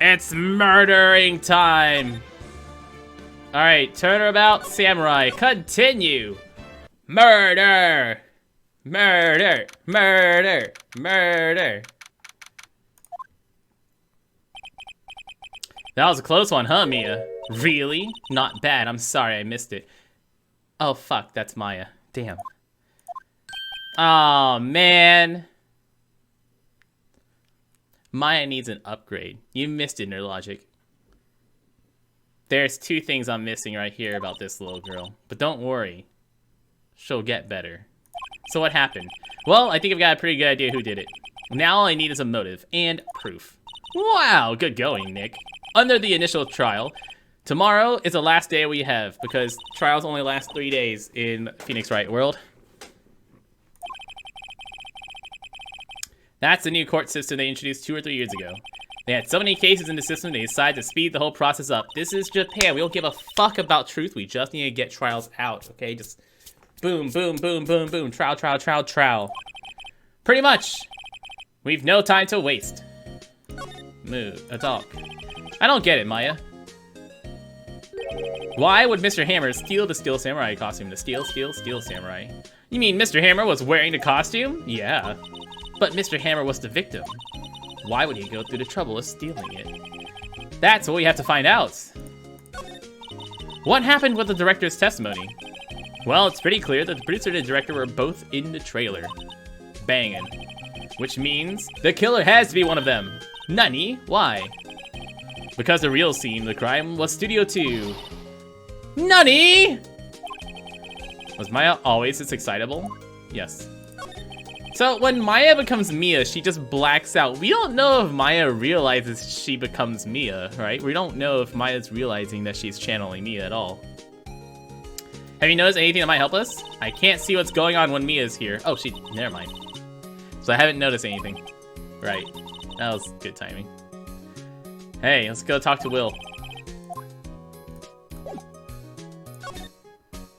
It's murdering time! Alright, turnabout samurai, continue! Murder! Murder! Murder! Murder! That was a close one, huh, Mia? Really? Not bad, I'm sorry I missed it. Oh, fuck, that's Maya. Damn. Oh man. Maya needs an upgrade. You missed it, Nerdlogic. There's two things I'm missing right here about this little girl. But don't worry. She'll get better. So what happened? Well, I think I've got a pretty good idea who did it. Now all I need is a motive and proof. Wow, good going, Nick. Under the initial trial, tomorrow is the last day we have because trials only last 3 days in Phoenix Wright world. That's the new court system they introduced 2 or 3 years ago. They had so many cases in the system, they decided to speed the whole process up. This is Japan. We don't give a fuck about truth. We just need to get trials out, okay? Just boom, boom, boom, boom, boom. Trial, trial, trial, trial. Pretty much. We've no time to waste. Move. A talk. I don't get it, Maya. Why would Mr. Hammer steal the Steel Samurai costume? The Steel Samurai. You mean Mr. Hammer was wearing the costume? Yeah. But Mr. Hammer was the victim. Why would he go through the trouble of stealing it? That's what we have to find out. What happened with the director's testimony? Well, it's pretty clear that the producer and the director were both in the trailer. Bangin'. Which means the killer has to be one of them. Nani? Why? Because the real scene of the crime was Studio 2. Nani? Was Maya always this excitable? Yes. So when Maya becomes Mia, she just blacks out. We don't know if Maya realizes she becomes Mia, right? We don't know if Maya's realizing that she's channeling Mia at all. Have you noticed anything that might help us? I can't see what's going on when Mia's here. Oh, never mind. So I haven't noticed anything. Right. That was good timing. Hey, let's go talk to Will.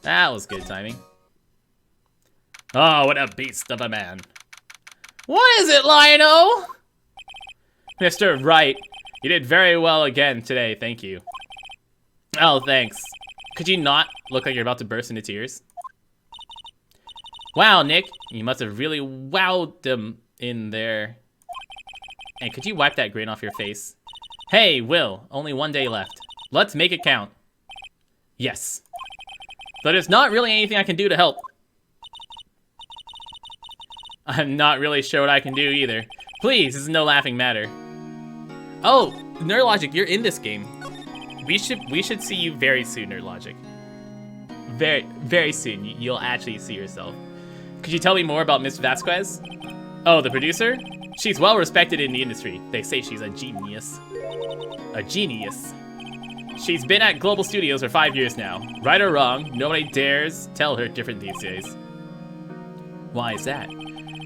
That was good timing. Oh, what a beast of a man. What is it, Lionel? Mr. Wright, you did very well again today, thank you. Oh, thanks. Could you not look like you're about to burst into tears? Wow, Nick, you must have really wowed them in there. And could you wipe that grin off your face? Hey, Will, only 1 day left. Let's make it count. Yes. But there's not really anything I can do to help. I'm not really sure what I can do either. Please, this is no laughing matter. Oh, Nerdlogic, you're in this game. We should see you very soon, Nerdlogic. Very soon, you'll actually see yourself. Could you tell me more about Miss Vasquez? Oh, the producer? She's well respected in the industry. They say she's a genius. A genius. She's been at Global Studios for 5 years now. Right or wrong, nobody dares tell her different these days. Why is that?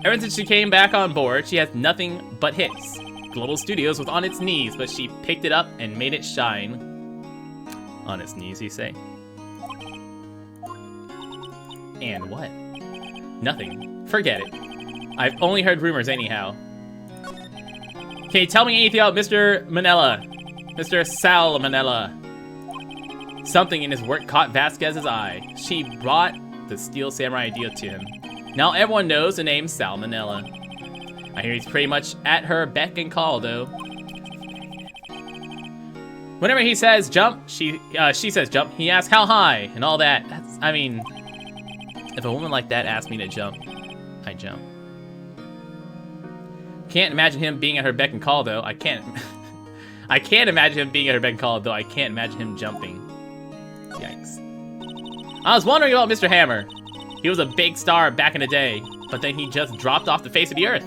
Ever since she came back on board, she has nothing but hits. Global Studios was on its knees, but she picked it up and made it shine. On its knees, you say? And what? Nothing. Forget it. I've only heard rumors anyhow. Can you tell me anything about Mr. Manella? Mr. Sal Manella? Something in his work caught Vasquez's eye. She brought the Steel Samurai idea to him. Now everyone knows the name Sal Manella. I hear he's pretty much at her beck and call, though. Whenever he says jump, she says jump. He asks how high and all that. I mean, if a woman like that asked me to jump, I jump. Can't imagine him being at her beck and call, though. I can't imagine him being at her beck and call, though. I can't imagine him jumping. Yikes. I was wondering about Mr. Hammer. He was a big star back in the day, but then he just dropped off the face of the earth.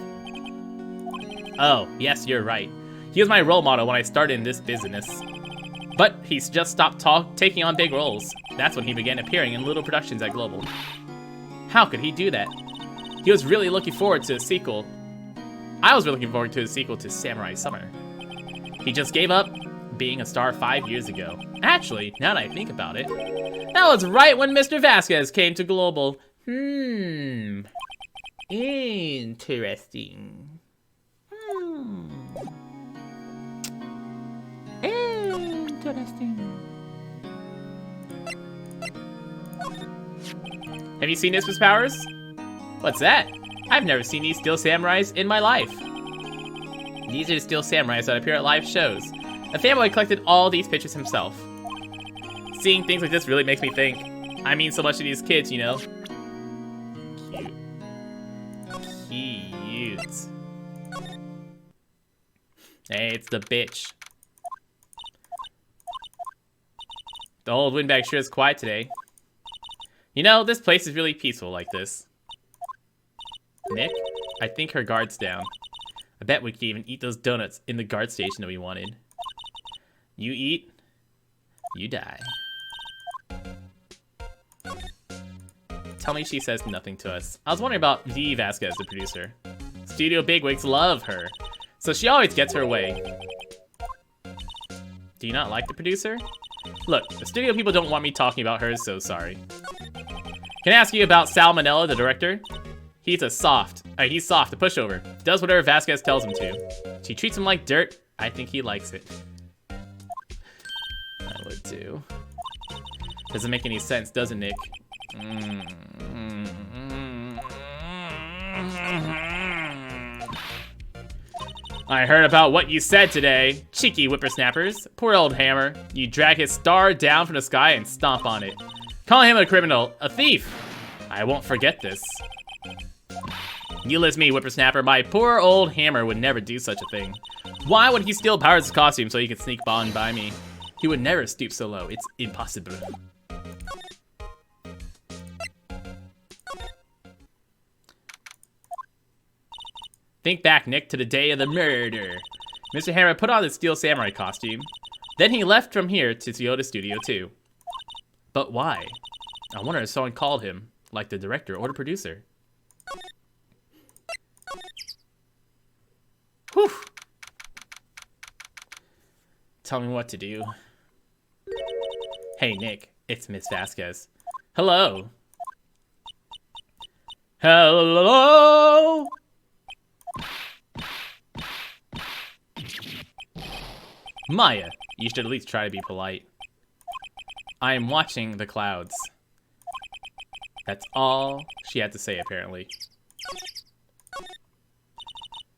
Oh, yes, you're right. He was my role model when I started in this business. But he's just stopped taking on big roles. That's when he began appearing in little productions at Global. How could he do that? He was really looking forward to a sequel. I was really looking forward to a sequel to Samurai Summer. He just gave up being a star 5 years ago. Actually, now that I think about it, that was right when Mr. Vasquez came to Global. Interesting. Interesting. Have you seen this, Miss Powers? What's that? I've never seen these steel samurais in my life. These are the steel samurais that appear at live shows. A fanboy collected all these pictures himself. Seeing things like this really makes me think. I mean so much to these kids, you know? Cute. Cute. Hey, it's the bitch. The old windbag sure is quiet today. You know, this place is really peaceful like this. Nick, I think her guard's down. I bet we could even eat those donuts in the guard station that we wanted. You eat, you die. Tell me she says nothing to us. I was wondering about V. Vasquez, the producer. Studio bigwigs love her, so she always gets her way. Do you not like the producer? Look, the studio people don't want me talking about her, so sorry. Can I ask you about Salmonella, the director? He's soft, a pushover. Does whatever Vasquez tells him to. She treats him like dirt. I think he likes it. I would too. Doesn't make any sense, does it, Nick? I heard about what you said today. Cheeky whippersnappers. Poor old Hammer. You drag his star down from the sky and stomp on it. Call him a criminal, a thief. I won't forget this. You listen to me, whippersnapper. My poor old Hammer would never do such a thing. Why would he steal Powers' costume so he could sneak on by me? He would never stoop so low. It's impossible. Think back, Nick, to the day of the murder. Mr. Hammer put on his Steel Samurai costume. Then he left from here to Toyota Studio 2. But why? I wonder if someone called him, like the director or the producer. Whew. Tell me what to do. Hey, Nick, it's Miss Vasquez. Hello. Hello. Maya, you should at least try to be polite. I am watching the clouds. That's all she had to say, apparently.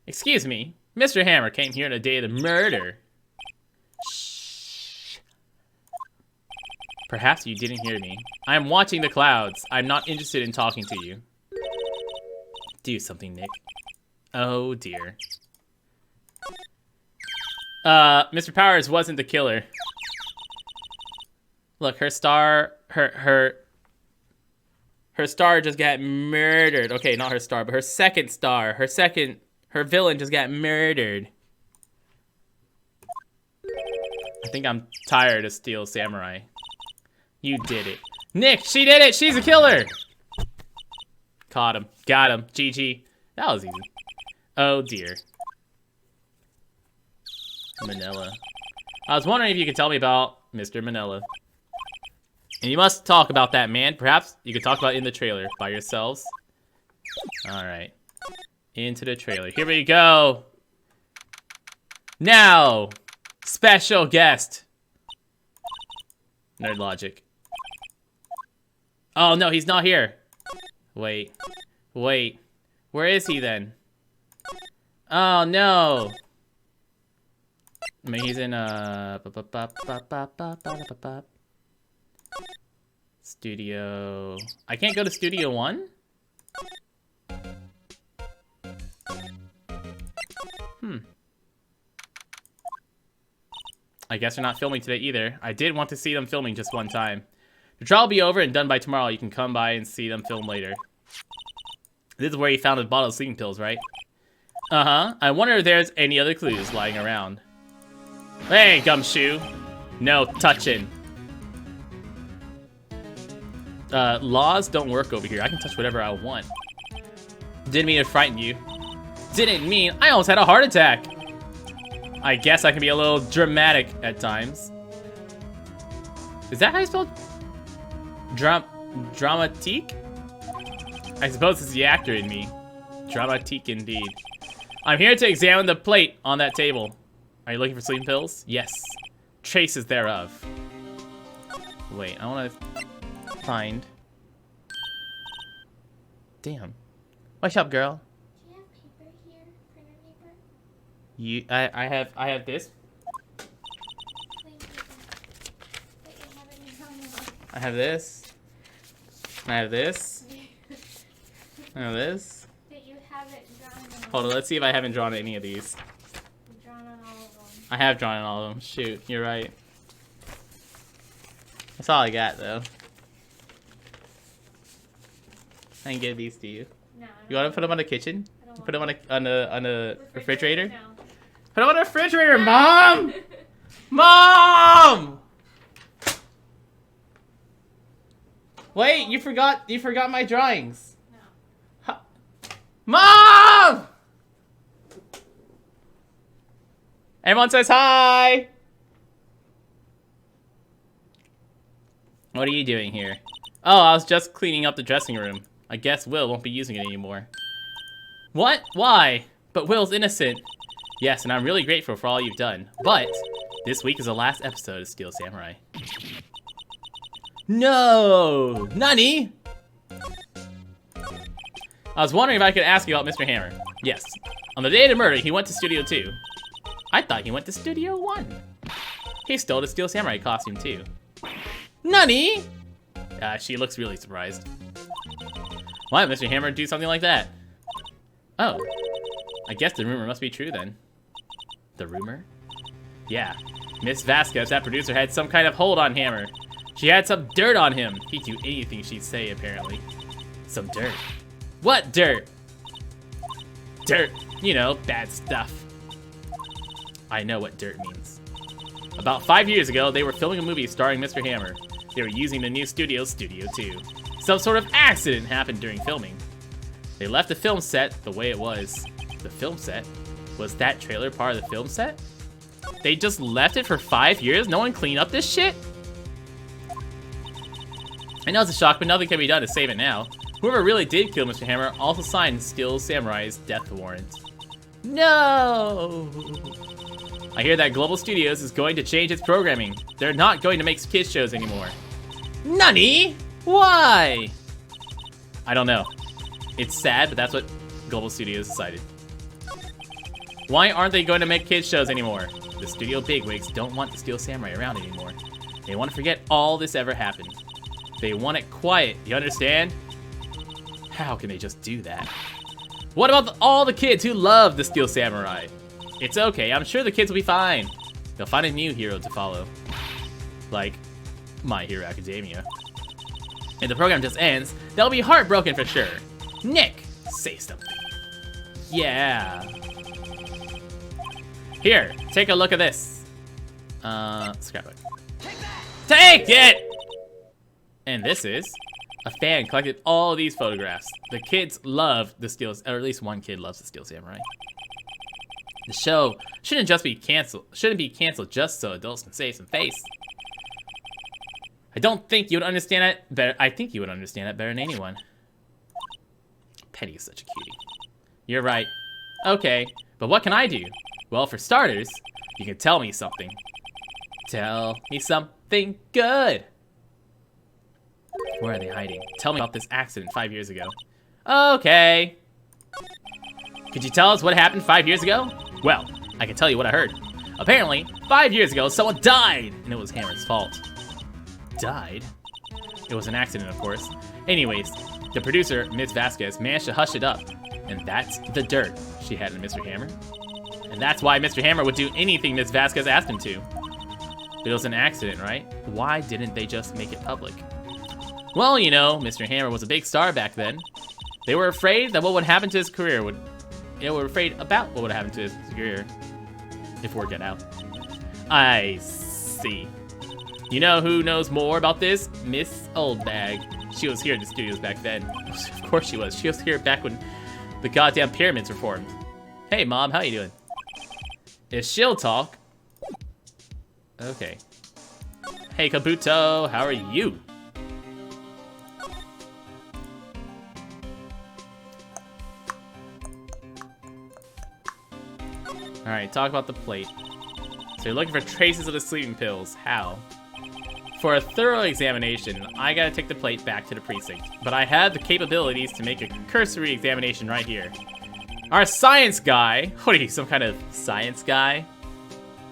Excuse me, Mr. Hammer came here on the day of the murder. Shh. Perhaps you didn't hear me. I am watching the clouds. I'm not interested in talking to you. Do something, Nick. Oh, dear. Mr. Powers wasn't the killer. Look, her star, her star just got murdered. Okay, not her star, but her second star, her villain just got murdered. I think I'm tired of Steel Samurai. You did it. Nick, she did it! She's a killer! Caught him. Got him. GG. That was easy. Oh, dear. Manila. I was wondering if you could tell me about Mr. Manila. And you must talk about that, man. Perhaps you could talk about it in the trailer by yourselves. Alright. Into the trailer. Here we go. Now, special guest. Nerd logic. Oh, no, he's not here. Wait. Wait. Where is he then? Oh, no. I mean, he's in, Studio... I can't go to Studio 1? I guess they're not filming today either. I did want to see them filming just one time. The trial will be over and done by tomorrow. You can come by and see them film later. This is where he found a bottle of sleeping pills, right? Uh-huh. I wonder if there's any other clues lying around. Hey, Gumshoe. No touching. Laws don't work over here. I can touch whatever I want. Didn't mean to frighten you. Didn't mean I almost had a heart attack. I guess I can be a little dramatic at times. Is that how you spell dramatique? I suppose it's the actor in me. Dramatique indeed. I'm here to examine the plate on that table. Are you looking for sleeping pills? Yes. traces thereof. Wait, I want to find. Damn. What's up, girl? Do you have paper here? Printer paper? I have this. Plain paper. That you haven't drawn on. I have this. I have this. I have this. That you haven't drawn on. Hold on, let's see if I haven't drawn any of these. You've drawn on all of them. I have drawn on all of them. Shoot, you're right. That's all I got, though. I can give these to you. No, You want to put them on the kitchen? I don't Put them on the refrigerator? No. Put them on the refrigerator, Mom! Mom! Wait, you forgot my drawings. No. Mom! Everyone says hi! What are you doing here? Oh, I was just cleaning up the dressing room. I guess Will won't be using it anymore. What? Why? But Will's innocent. Yes, and I'm really grateful for all you've done. But this week is the last episode of Steel Samurai. No! Nani? I was wondering if I could ask you about Mr. Hammer. Yes. On the day of the murder, he went to Studio 2. I thought he went to Studio 1. He stole the Steel Samurai costume, too. Nani? She looks really surprised. Why would Mr. Hammer do something like that? Oh. I guess the rumor must be true, then. The rumor? Yeah. Miss Vasquez, that producer, had some kind of hold on Hammer. She had some dirt on him. He'd do anything she'd say, apparently. Some dirt. What dirt? Dirt. You know, bad stuff. I know what dirt means. About 5 years ago, they were filming a movie starring Mr. Hammer. They were using the new studio, Studio 2. Some sort of accident happened during filming. They left the film set the way it was. The film set? Was that trailer part of the film set? They just left it for 5 years? No one cleaned up this shit? I know it's a shock, but nothing can be done to save it now. Whoever really did kill Mr. Hammer also signed Steel Samurai's death warrant. No! I hear that Global Studios is going to change its programming. They're not going to make kids shows anymore. Nani? Why? I don't know. It's sad, but that's what Global Studios decided. Why aren't they going to make kids shows anymore? The studio bigwigs don't want the Steel Samurai around anymore. They want to forget all this ever happened. They want it quiet, you understand? How can they just do that? What about all the kids who love the Steel Samurai? It's okay, I'm sure the kids will be fine. They'll find a new hero to follow. Like, My Hero Academia. If the program just ends, they'll be heartbroken for sure. Nick, say something. Yeah. Here, take a look at this. Scrapbook. Take it! And this is a fan collected all these photographs. The kids love the Steel, or at least one kid loves the Steel Samurai. The show shouldn't be canceled just so adults can save some face. I don't think you would understand it better. I think you would understand it better than anyone. Penny is such a cutie. You're right. Okay, but what can I do? Well, for starters, you can tell me something. Tell me something good. Where are they hiding? Tell me about this accident 5 years ago. Okay. Could you tell us what happened 5 years ago? Well, I can tell you what I heard. Apparently, 5 years ago, someone died, and it was Hammer's fault. Died? It was an accident, of course. Anyways, the producer, Miss Vasquez, managed to hush it up, and that's the dirt she had on Mr. Hammer. And that's why Mr. Hammer would do anything Miss Vasquez asked him to. But it was an accident, right? Why didn't they just make it public? Well, you know, Mr. Hammer was a big star back then. They were afraid that what would happen to his career would... They were afraid about what would happen to his career if word got out. I see. You know who knows more about this? Miss Oldbag. She was here at the studios back then. Of course she was. She was here back when the goddamn pyramids were formed. Hey, Mom, how you doing? If she'll talk... Okay. Hey, Kabuto, how are you? Alright, talk about the plate. So you're looking for traces of the sleeping pills. How? For a thorough examination, I gotta take the plate back to the precinct. But I have the capabilities to make a cursory examination right here. Our science guy, what are you, some kind of science guy?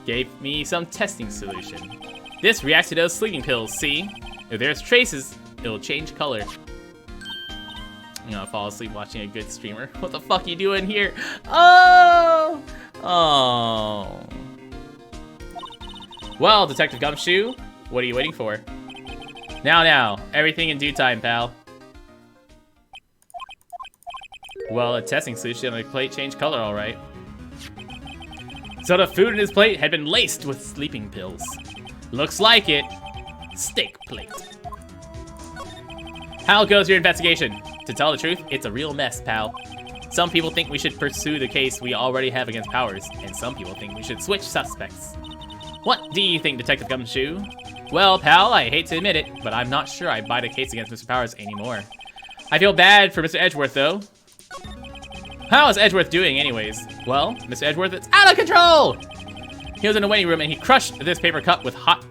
Gave me some testing solution. This reacts to those sleeping pills, see? If there's traces, it'll change color. You know, fall asleep watching a good streamer. What the fuck are you doing here? Oh! Oh. Well, Detective Gumshoe, what are you waiting for? Now, everything in due time, pal. Well, a testing solution on the plate changed color, alright. So the food in his plate had been laced with sleeping pills. Looks like it. Steak plate. How goes your investigation? To tell the truth, it's a real mess, pal. Some people think we should pursue the case we already have against Powers, and some people think we should switch suspects. What do you think, Detective Gumshoe? Well, pal, I hate to admit it, but I'm not sure I buy the case against Mr. Powers anymore. I feel bad for Mr. Edgeworth, though. How is Edgeworth doing, anyways? Well, Mr. Edgeworth is out of control! He was in the waiting room and he crushed this paper cup with hot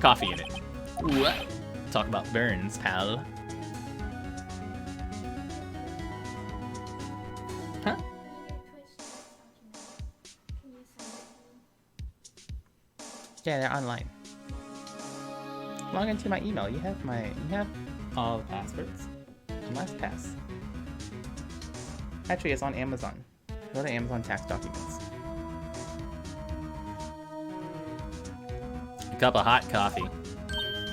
coffee in it. What? Talk about burns, pal. Huh? Yeah, they're online. Log into my email. You have all the passwords on LastPass. Actually, it's on Amazon. Go to Amazon tax documents. A cup of hot coffee.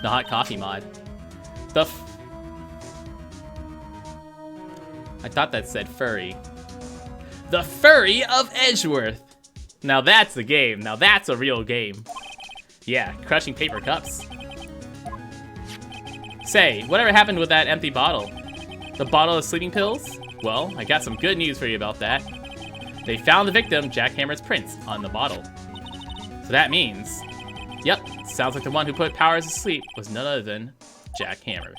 The hot coffee mod. I thought that said furry. The furry of Edgeworth. Now that's a game. Now that's a real game. Yeah, crushing paper cups. Say, whatever happened with that empty bottle? The bottle of sleeping pills? Well, I got some good news for you about that. They found the victim, Jack Hammer's prints, on the bottle. So that means, yep, sounds like the one who put Powers to sleep was none other than Jack Hammer.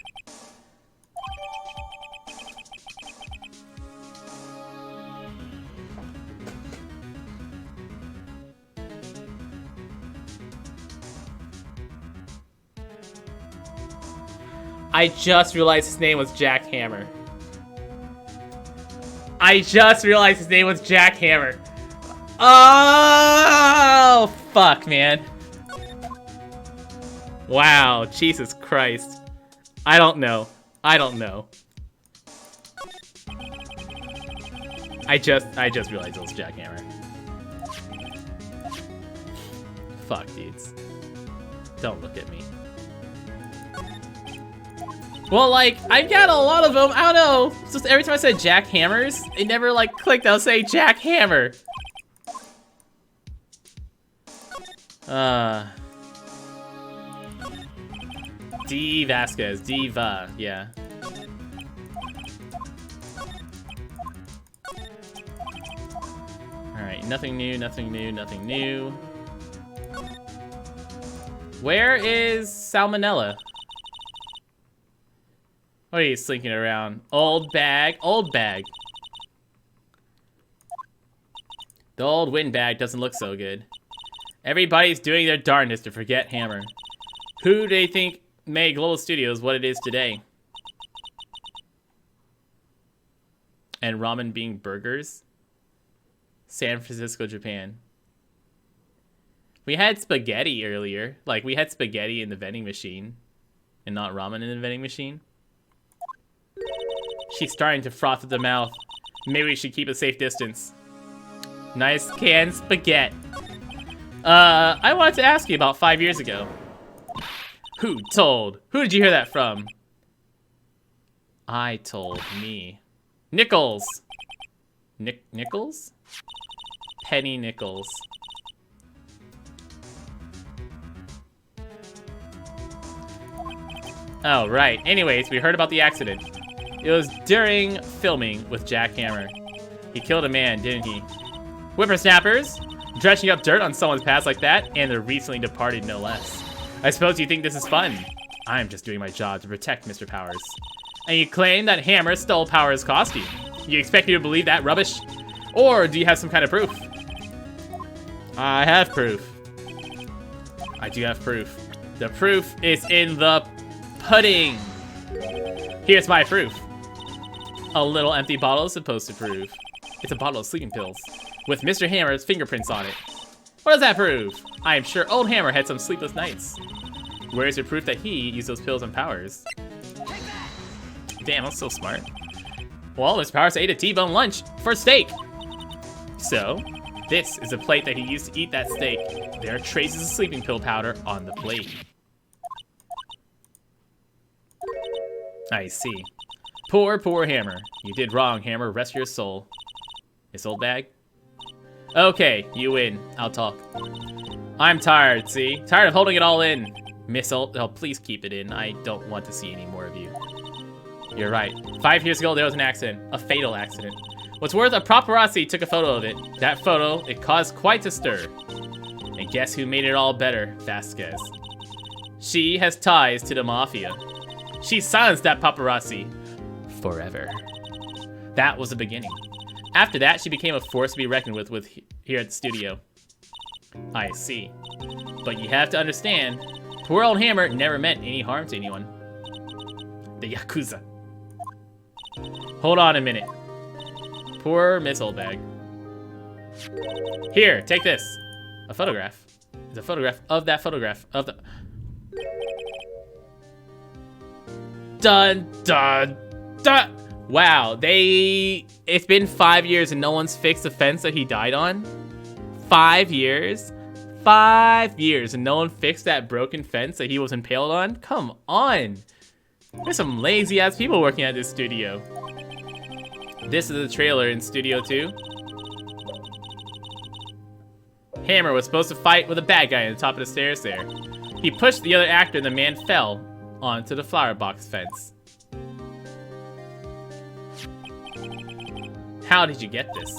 I just realized his name was Jack Hammer. Oh, fuck, man. Wow, Jesus Christ. I don't know. I just realized it was Jack Hammer. Fuck, dudes. Don't look at me. Well, like, I've got a lot of them. I don't know. It's just every time I said Jack Hammers, it never, like, clicked. I'll say Jack Hammer. D. Vasquez. Diva. Yeah. Alright, nothing new. Where is Salmonella? What are you slinking around? Old bag. The old windbag doesn't look so good. Everybody's doing their darndest to forget Hammer. Who do they think made Global Studios what it is today? And ramen being burgers? San Francisco, Japan. We had spaghetti earlier. Like, we had spaghetti in the vending machine. And not ramen in the vending machine. She's starting to froth at the mouth. Maybe we should keep a safe distance. Nice canned spaghetti. I wanted to ask you about 5 years ago. Who told? Who did you hear that from? I told me. Nichols. Nichols? Penny Nichols. Oh, right. Anyways, we heard about the accident. It was during filming with Jack Hammer. He killed a man, didn't he? Whippersnappers? Dredging up dirt on someone's past like that, and the recently departed no less. I suppose you think this is fun. I'm just doing my job to protect Mr. Powers. And you claim that Hammer stole Powers' costume. You expect me to believe that rubbish? Or do you have some kind of proof? I have proof. I do have proof. The proof is in the pudding. Here's my proof. A little empty bottle is supposed to prove. It's a bottle of sleeping pills with Mr. Hammer's fingerprints on it. What does that prove? I am sure old Hammer had some sleepless nights. Where's your proof that he used those pills and Powers? Damn, I'm so smart. Well, Mr. Powers ate a T-bone lunch for steak. So, this is a plate that he used to eat that steak. There are traces of sleeping pill powder on the plate. I see. Poor, poor Hammer. You did wrong, Hammer. Rest your soul. This old bag? Okay, you win. I'll talk. I'm tired, see? Tired of holding it all in. Miss Old, oh, please keep it in. I don't want to see any more of you. You're right. 5 years ago, there was an accident. A fatal accident. What's worse, a paparazzi took a photo of it. That photo, it caused quite a stir. And guess who made it all better? Vasquez. She has ties to the mafia. She silenced that paparazzi. Forever. That was the beginning. After that, she became a force to be reckoned with here at the studio. I see. But you have to understand, poor old Hammer never meant any harm to anyone. The Yakuza. Hold on a minute. Poor Miss Oldbag. Here, take this. A photograph. It's a photograph of that photograph of the... Dun, dun, dun. Wow, it's been 5 years and no one's fixed the fence that he died on? 5 years? 5 years and no one fixed that broken fence that he was impaled on? Come on. There's some lazy ass people working at this studio. This is the trailer in Studio 2. Hammer was supposed to fight with a bad guy at the top of the stairs there. He pushed the other actor and the man fell onto the flower box fence. How did you get this?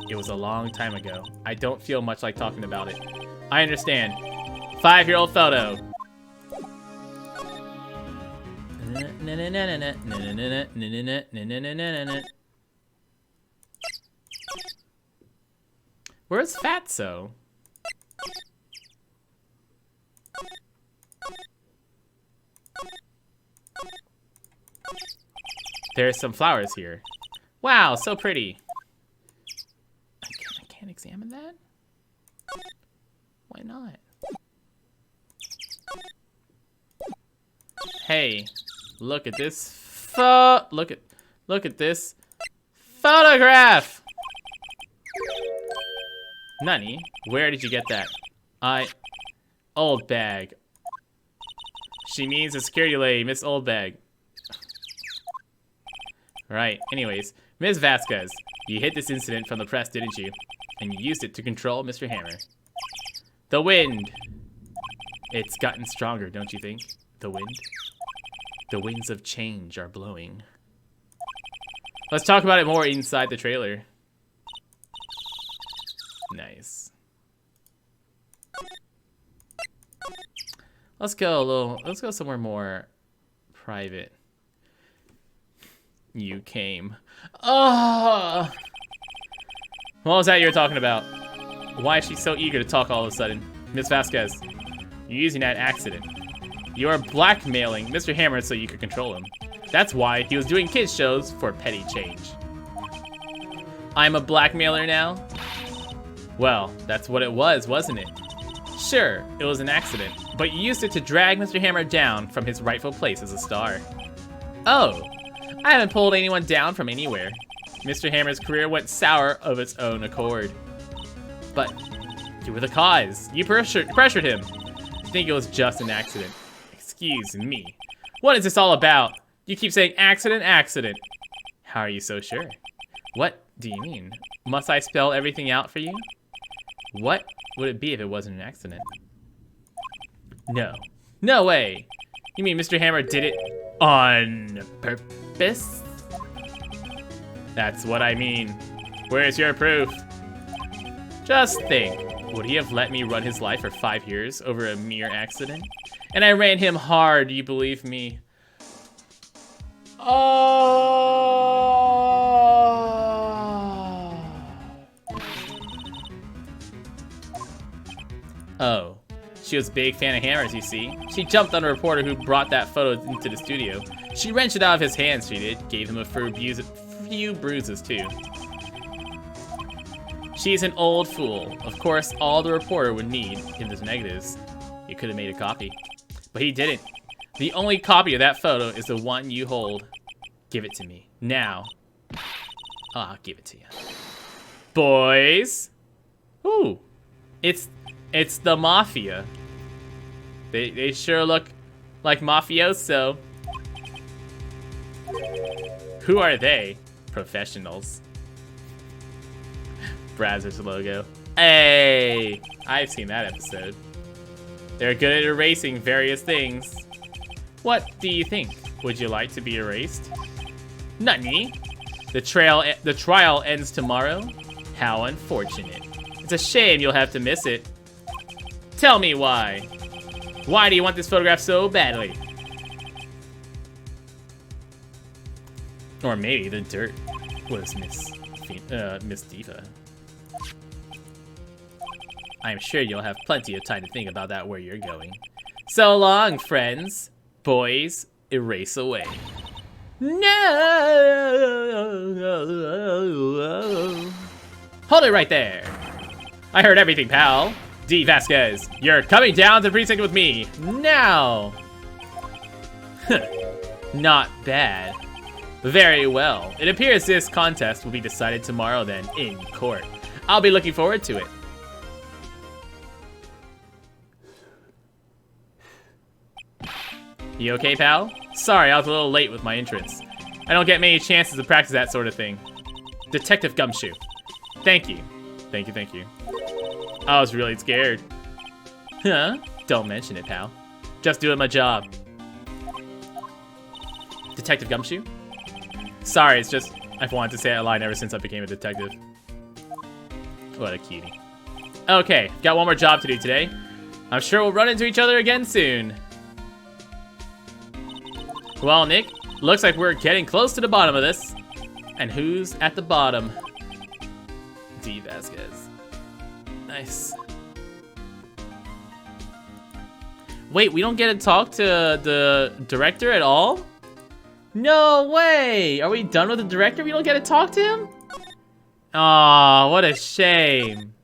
It was a long time ago. I don't feel much like talking about it. I understand. 5-year-old photo. Where's Fatso? There's some flowers here. Wow, so pretty. I can't examine that? Why not? Hey, look at this look at this photograph. Nani? Where did you get that? Old bag. She means a security lady, Miss Old Bag. Right, anyways, Ms. Vasquez, you hid this incident from the press, didn't you? And you used it to control Mr. Hammer. The wind. It's gotten stronger, don't you think? The wind? The winds of change are blowing. Let's talk about it more inside the trailer. Nice. Let's go somewhere more private. You came. Oh! What was that you were talking about? Why is she so eager to talk all of a sudden? Miss Vasquez, you're using that accident. You are blackmailing Mr. Hammer so you could control him. That's why he was doing kids shows for petty change. I'm a blackmailer now? Well, that's what it was, wasn't it? Sure, it was an accident, but you used it to drag Mr. Hammer down from his rightful place as a star. Oh, I haven't pulled anyone down from anywhere. Mr. Hammer's career went sour of its own accord. But you were the cause. You pressured him. I think it was just an accident. Excuse me. What is this all about? You keep saying accident, accident. How are you so sure? What do you mean? Must I spell everything out for you? What would it be if it wasn't an accident? No. No way. You mean Mr. Hammer did it on purpose? That's what I mean. Where's your proof? Just think. Would he have let me run his life for 5 years over a mere accident? And I ran him hard, do you believe me? Oh. She was a big fan of hammers, you see. She jumped on a reporter who brought that photo into the studio. She wrenched it out of his hands, she did. Gave him a few bruises, too. She's an old fool. Of course, all the reporter would need in the negatives. He could have made a copy. But he didn't. The only copy of that photo is the one you hold. Give it to me. Now. I'll give it to you. Boys. Ooh. It's the Mafia. They sure look like mafioso. Who are they? Professionals. Brazzers logo. Hey! I've seen that episode. They're good at erasing various things. What do you think? Would you like to be erased? Nutney. The trial ends tomorrow? How unfortunate. It's a shame you'll have to miss it. Tell me why. Why do you want this photograph so badly? Or maybe the dirt was Miss Diva. I'm sure you'll have plenty of time to think about that where you're going. So long, friends. Boys, erase away. No! Hold it right there. I heard everything, pal. D. Vasquez, you're coming down to the precinct with me. Now! Not bad. Very well. It appears this contest will be decided tomorrow then, in court. I'll be looking forward to it. You okay, pal? Sorry, I was a little late with my entrance. I don't get many chances to practice that sort of thing. Detective Gumshoe. Thank you. Thank you, thank you. I was really scared. Huh? Don't mention it, pal. Just doing my job. Detective Gumshoe? Sorry, it's just I've wanted to say that line ever since I became a detective. What a cutie. Okay, got one more job to do today. I'm sure we'll run into each other again soon. Well, Nick, looks like we're getting close to the bottom of this. And who's at the bottom? D. Vasquez. Nice. Wait, we don't get to talk to the director at all? No way! Are we done with the director? We don't get to talk to him? Aw, what a shame.